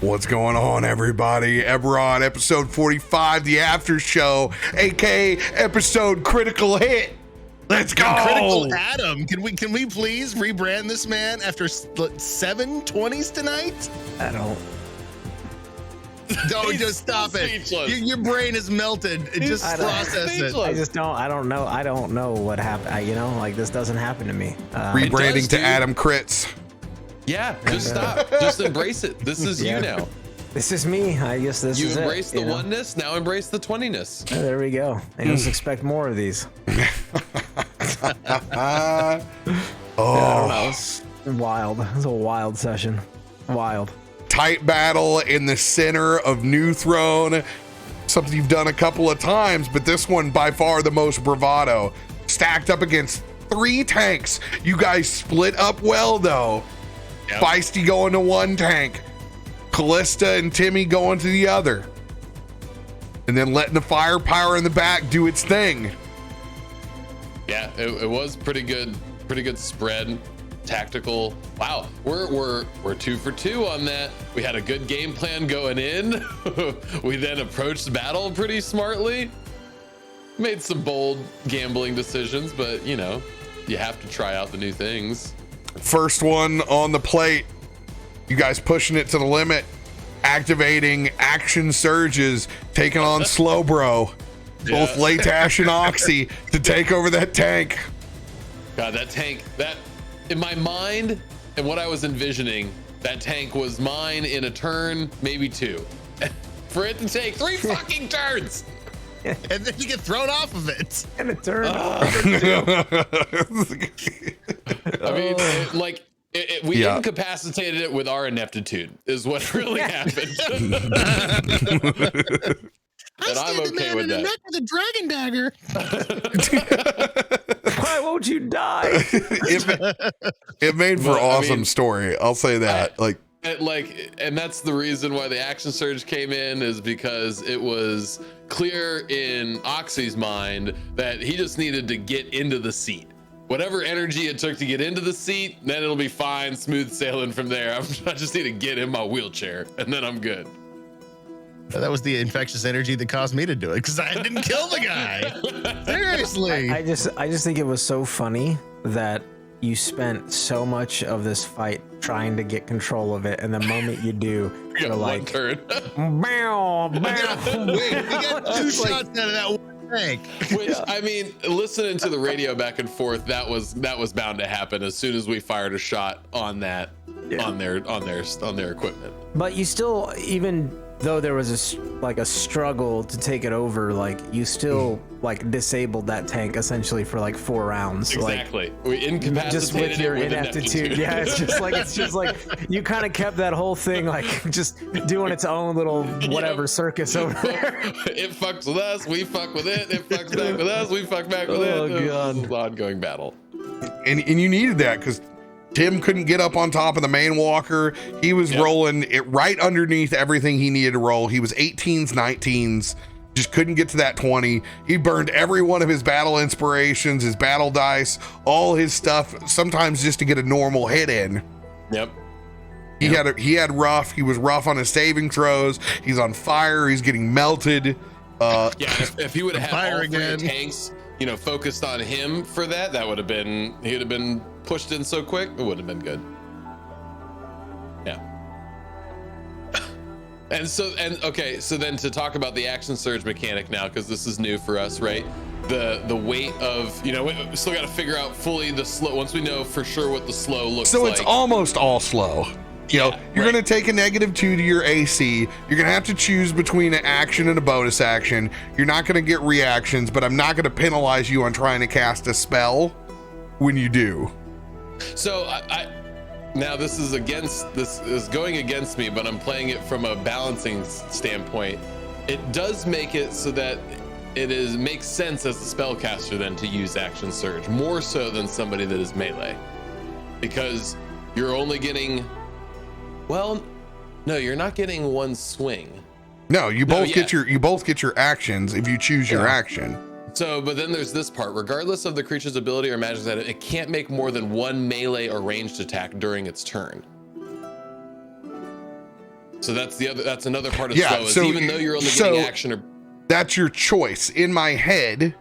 What's going on, everybody? Eberron, episode 45, the after show, aka episode critical hit. Let's go. Critical Adam. Can we please rebrand this man after 7 20s tonight? I don't. Don't just stop it. Your brain is melted. Just process it. I just don't. I don't know. I don't know what happened. Like this doesn't happen to me. Rebranding to Adam Crits. Yeah, just stop. Just embrace it. This is you now. This is me. I guess this is it. You embrace the oneness, now embrace the 20ness. There we go. I just expect more of these. Oh, I don't know. It's wild. It's a wild session. Wild. Tight battle in the center of New Throne. Something you've done a couple of times, but this one by far the most bravado. Stacked up against 3 tanks. You guys split up well though. Yep. Feisty going to one tank, Callista and Timmy going to the other, and then letting the firepower in the back do its thing. Yeah, it was pretty good spread, tactical. Wow, we're 2 for 2 on that. We had a good game plan going in. We then approached the battle pretty smartly. Made some bold gambling decisions, but you know, you have to try out the new things. First one on the plate. You guys pushing it to the limit, activating action surges, taking on Slow Bro. Both Leightash and Oxy to take over that tank. God, that tank, that in my mind and what I was envisioning, that tank was mine in a turn, maybe 2. For it to take 3 fucking turns. And then you get thrown off of it. And a turn. I mean, we incapacitated it with our ineptitude, is what really happened. And I'm okay with that. With a dragon dagger. Why won't you die? It made for awesome story. I'll say that. And that's the reason why the action surge came in, is because it was clear in Oxy's mind that he just needed to get into the seat. Whatever energy it took to get into the seat, then it'll be fine, smooth sailing from there. I just need to get in my wheelchair, and then I'm good. That was the infectious energy that caused me to do it, because I didn't kill the guy. Seriously. I just think it was so funny that you spent so much of this fight trying to get control of it, and the moment you do, you're like, turn. Bow, bow. Wait, we got 2 shots out of that one tank. Which I mean, listening to the radio back and forth, that was bound to happen as soon as we fired a shot on that, on their equipment. But you still, even though there was a struggle to take it over, like you still disabled that tank essentially for 4 rounds. Exactly. We incapacitated just with your it with ineptitude. Yeah, it's just like you kind of kept that whole thing just doing its own little whatever circus over there. It fucks with us, we fuck with it. It fucks back with us, we fuck back with it. Oh god, it's an ongoing battle. And you needed that because Tim couldn't get up on top of the main walker. He was rolling it right underneath everything he needed to roll. He was 18s, 19s, just couldn't get to that 20. He burned every one of his battle inspirations, his battle dice, all his stuff, sometimes just to get a normal hit in. Yep. He had rough. He was rough on his saving throws. He's on fire. He's getting melted. If he would have had all 3 tanks, focused on him for that, he would have been pushed in so quick, it would have been good. Yeah. So then to talk about the action surge mechanic now, because this is new for us, right? The weight of, we still got to figure out fully the slow, once we know for sure what the slow looks like. So it's almost all slow. You're going to take a -2 to your AC. You're going to have to choose between an action and a bonus action. You're not going to get reactions, but I'm not going to penalize you on trying to cast a spell when you do. So now this is going against me, but I'm playing it from a balancing standpoint. It does make it so that makes sense as a spellcaster then to use action surge more so than somebody that is melee, because you're only getting, no, you're not getting 1 swing. No, you both get your actions if you choose your action. So, but then there's this part. Regardless of the creature's ability or magic status, it can't make more than 1 melee or ranged attack during its turn. So that's another part of Yeah, slow, is so- even though you're only so- getting action or That's your choice. In my head,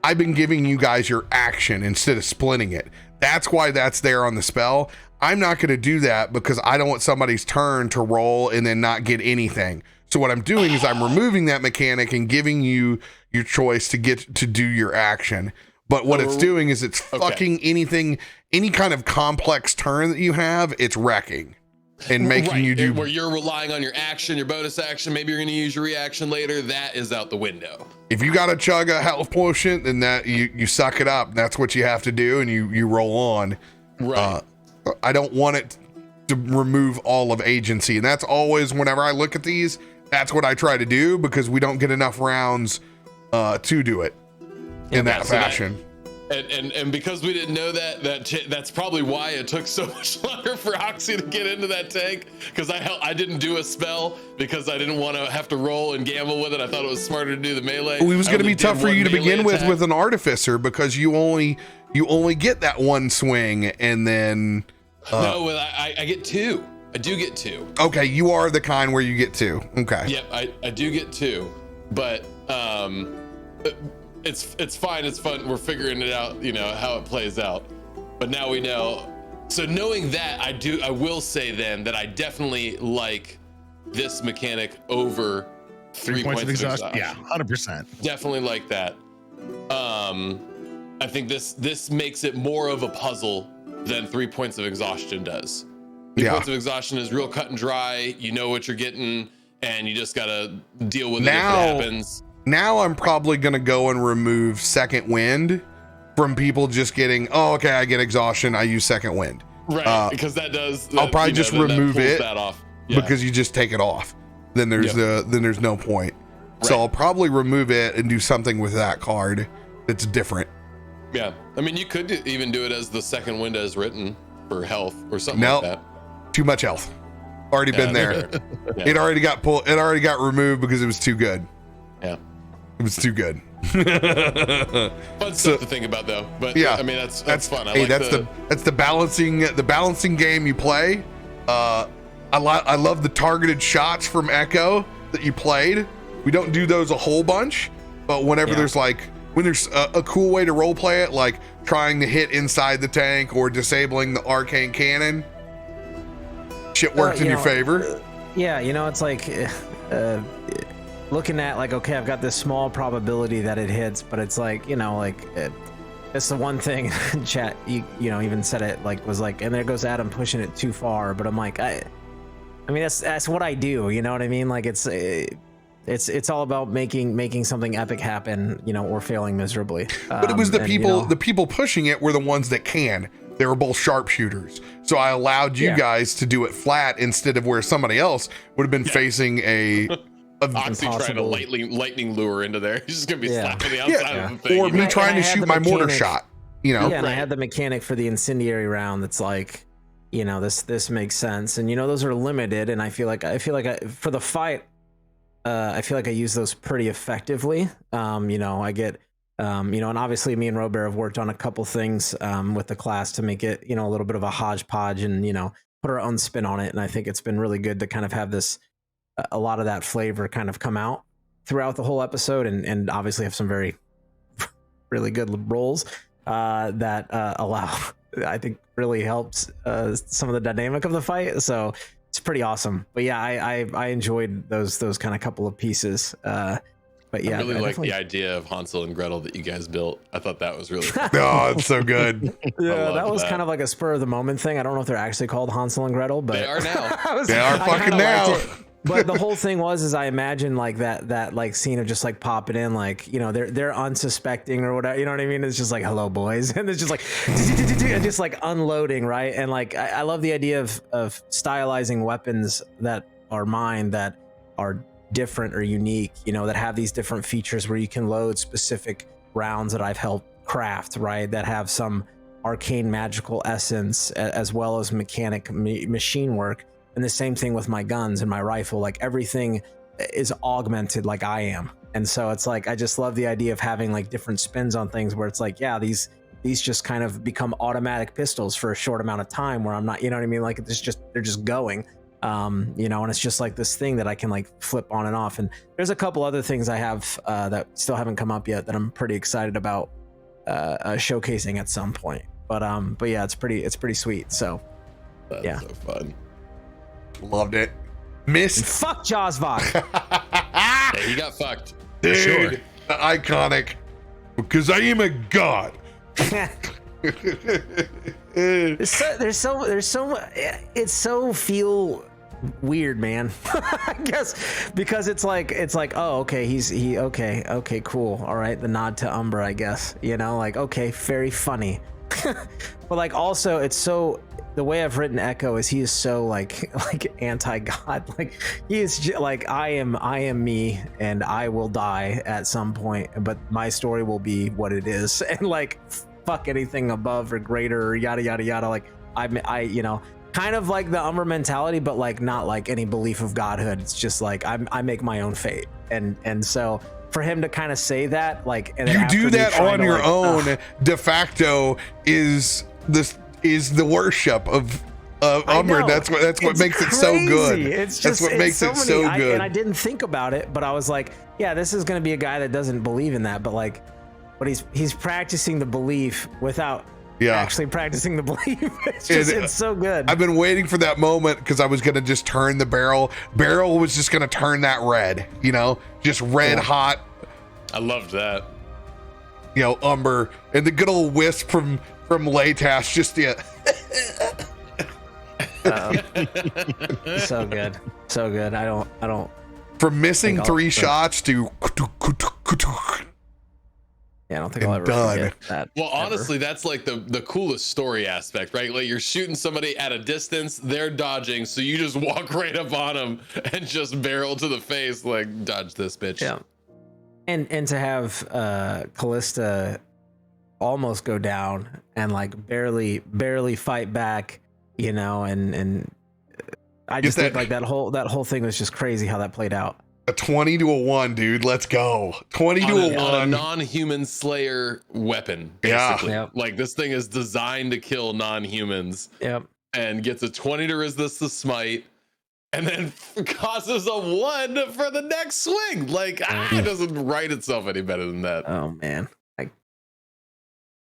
I've been giving you guys your action instead of splitting it. That's why that's there on the spell. I'm not going to do that because I don't want somebody's turn to roll and then not get anything. So what I'm doing is I'm removing that mechanic and giving you your choice to get to do your action. But what it's doing is it's fucking anything, any kind of complex turn that you have, it's wrecking and making you do. Where you're relying on your action, your bonus action, maybe you're going to use your reaction later. That is out the window. If you got to chug a health potion, then that you suck it up. That's what you have to do, and you roll on. Right. I don't want it to remove all of agency, and that's always whenever I look at these, that's what I try to do because we don't get enough rounds to do it in that fashion. And because we didn't know that's probably why it took so much longer for Oxy to get into that tank, because I didn't do a spell because I didn't want to have to roll and gamble with it. I thought it was smarter to do the melee. Well, it was going to be tough for you to begin attack. with an artificer because you only get that one swing, and then no, I get two. I do get two. Okay, you are the kind where you get two. Okay. Yep, I do get two, but it's fine. It's fun. We're figuring it out, how it plays out. But now we know. So knowing that, I will say then that I definitely like this mechanic over 3 points of exhaustion. Yeah, 100%. Definitely like that. I think this makes it more of a puzzle than 3 points of exhaustion does. 3 points of exhaustion is real cut and dry. You know what you're getting, and you just gotta deal with it if it happens. Now I'm probably gonna go and remove second wind from people just getting, I get exhaustion, I use second wind. Right, because that does. I'll probably just remove it that off. Yeah. because you just take it off. Then there's there's no point. Right. So I'll probably remove it and do something with that card that's different. Yeah, I mean, you could even do it as the second wind as written for health or something like that. Too much health. Already been there. Yeah. It already got pulled. It already got removed because it was too good. Yeah, it was too good. Fun stuff to think about, though. But yeah, I mean, that's fun. That's the balancing game you play. I love the targeted shots from Echo that you played. We don't do those a whole bunch, but whenever there's a cool way to role play it, like trying to hit inside the tank or disabling the arcane cannon, shit worked in your favor. Yeah, it's like looking at okay, I've got this small probability that it hits, but it's like it's the one thing in chat you even said it and there goes Adam pushing it too far, but I'm like I mean that's what I do, you know what I mean? Like it's all about making something epic happen, or failing miserably. But it was the people pushing it were the ones that can. They were both sharpshooters. So I allowed you guys to do it flat instead of where somebody else would have been facing a Oxy trying to lightning lure into there. He's just gonna be slapping the outside of the thing. Or me trying to shoot my mortar shot. Yeah, and I had the mechanic for the incendiary round that's like, this makes sense. And those are limited, and I feel like for the fight, I feel like I use those pretty effectively. I get and obviously me and RoBear have worked on a couple things with the class to make it, a little bit of a hodgepodge and, put our own spin on it. And I think it's been really good to kind of have this, a lot of that flavor kind of come out throughout the whole episode and obviously have some very, really good rolls that allow, I think really helps some of the dynamic of the fight. So it's pretty awesome. But yeah, I enjoyed those kind of couple of pieces. But yeah, I really like the idea of Hansel and Gretel that you guys built. I thought that was really fun. Oh, it's so good. Yeah, that was kind of like a spur of the moment thing. I don't know if they're actually called Hansel and Gretel, but they are now. They are fucking now. But the whole thing was I imagine that scene of just popping in, they're unsuspecting or whatever, you know what I mean? It's just like, hello boys. And it's just just unloading, right? And I love the idea of stylizing weapons that are mine that are different or unique, that have these different features where you can load specific rounds that I've helped craft, right? That have some arcane magical essence as well as mechanic machine work. And the same thing with my guns and my rifle, everything is augmented like I am. And so it's I just love the idea of having different spins on things where it's these just kind of become automatic pistols for a short amount of time where I'm not, you know what I mean? They're just going. You know, and it's just like this thing that I can like flip on and off. And there's a couple other things I have that still haven't come up yet that I'm pretty excited about showcasing at some point. But yeah, it's pretty sweet. So That's so fun. Loved it. Missed. Fuck Josvok. Hey, he got fucked. Dude, sure. iconic. Because I am a god. There's so it's so feel weird, man. I guess because it's like oh okay okay cool, all right, the nod to Umber, I guess, you know, like okay, very funny. But like also it's so, the way I've written Echo is he is so like anti-god. Like he is like I am me and I will die at some point, but my story will be what it is, and like fuck anything above or greater or yada yada yada. Like I you know, kind of like the Umber mentality, but like not like any belief of godhood. It's just like I make my own fate, and so for him to kind of say that, like, and you do that on your own, de facto is the worship of Umber. That's what makes it so good. It's just, that's what makes it so good. And I didn't think about it, but I was like, yeah, this is going to be a guy that doesn't believe in that, but he's practicing the belief without actually practicing the belief. It's so good. I've been waiting for that moment because I was going to just turn the barrel. Barrel was just going to turn that red, you know, just red hot. I loved that. You know, Umber and the good old wisp from Leightash, just so good. So good. I don't from missing 3 shots to I don't think I'll ever forget that. Well, honestly, that's like the coolest story aspect, right? Like you're shooting somebody at a distance, they're dodging, so you just walk right up on them and just barrel to the face, like dodge this bitch. Yeah. And to have Callista almost go down and like barely fight back, you know, and I just think like that whole thing was just crazy how that played out. A 20 to a 1, dude. Let's go. 20 to a 1. On a non-human slayer weapon, basically. Yeah. Yep. Like this thing is designed to kill non-humans. Yep. And gets a 20 to resist the smite, and then causes a 1 for the next swing. Like it doesn't write itself any better than that. Oh man.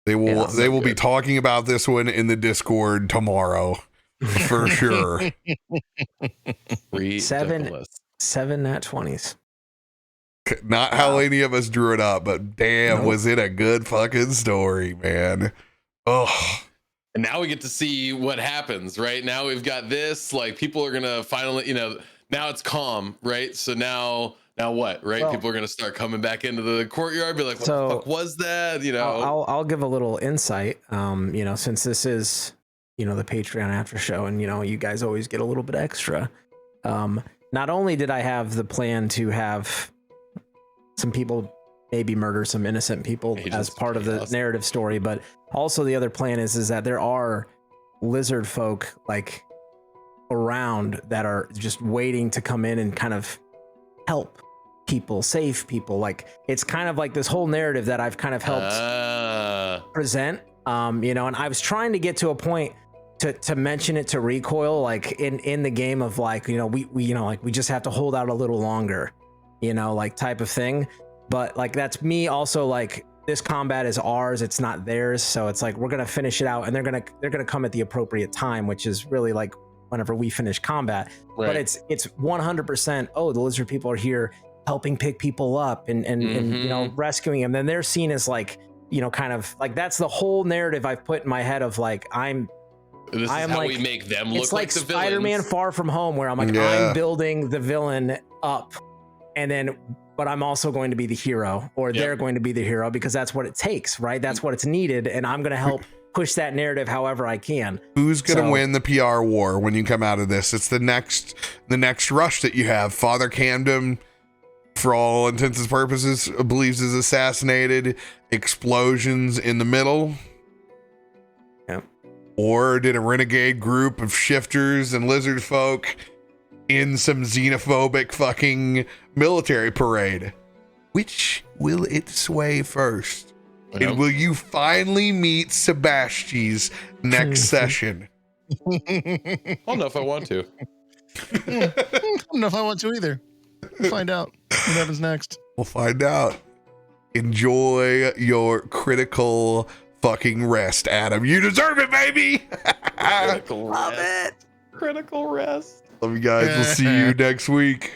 They will be talking about this one in the Discord tomorrow for sure. 7 nat 20s. Not how any of us drew it up, but damn, was it a good fucking story, man. Oh. And now we get to see what happens, right? Now we've got this, like people are gonna finally, you know, now it's calm, right? So now what, right? People are gonna start coming back into the courtyard, be like, what the fuck was that? You know, I'll give a little insight. You know, since this is, you know, the Patreon after show, and you know, you guys always get a little bit extra. Not only did I have the plan to have some people maybe murder some innocent people as part of the narrative story, but also the other plan is that there are lizard folk like around that are just waiting to come in and kind of help people, save people. Like it's kind of like this whole narrative that I've kind of helped present. You know, and I was trying to get to a point to mention it to Recoil, like in the game of like, you know, we you know, like we just have to hold out a little longer, you know, like type of thing. But like that's me also, like this combat is ours, it's not theirs, so it's like we're gonna finish it out and they're gonna come at the appropriate time, which is really like whenever we finish combat. Right. But it's 100% the lizard people are here helping pick people up and you know, rescuing them. Then they're seen as like, you know, kind of like that's the whole narrative I've put in my head of like this is how we make them look like the villains. Spider-Man Far From Home, where I'm like, I'm building the villain up, and then, but I'm also going to be the hero, or they're going to be the hero, because that's what it takes, right? That's what it's needed, and I'm going to help push that narrative however I can. Who's going to win the PR war when you come out of this? It's the next rush that you have. Father Camden, for all intents and purposes, believes is assassinated. Explosions in the middle. Or did a renegade group of shifters and lizard folk in some xenophobic fucking military parade? Which will it sway first? And will you finally meet Sebastian's next session? I don't know if I want to. I don't know if I want to either. We'll find out what happens next. We'll find out. Enjoy your critical fucking rest, Adam. You deserve it, baby. Critical Love rest. it. Critical rest. Love you guys. We'll see you next week.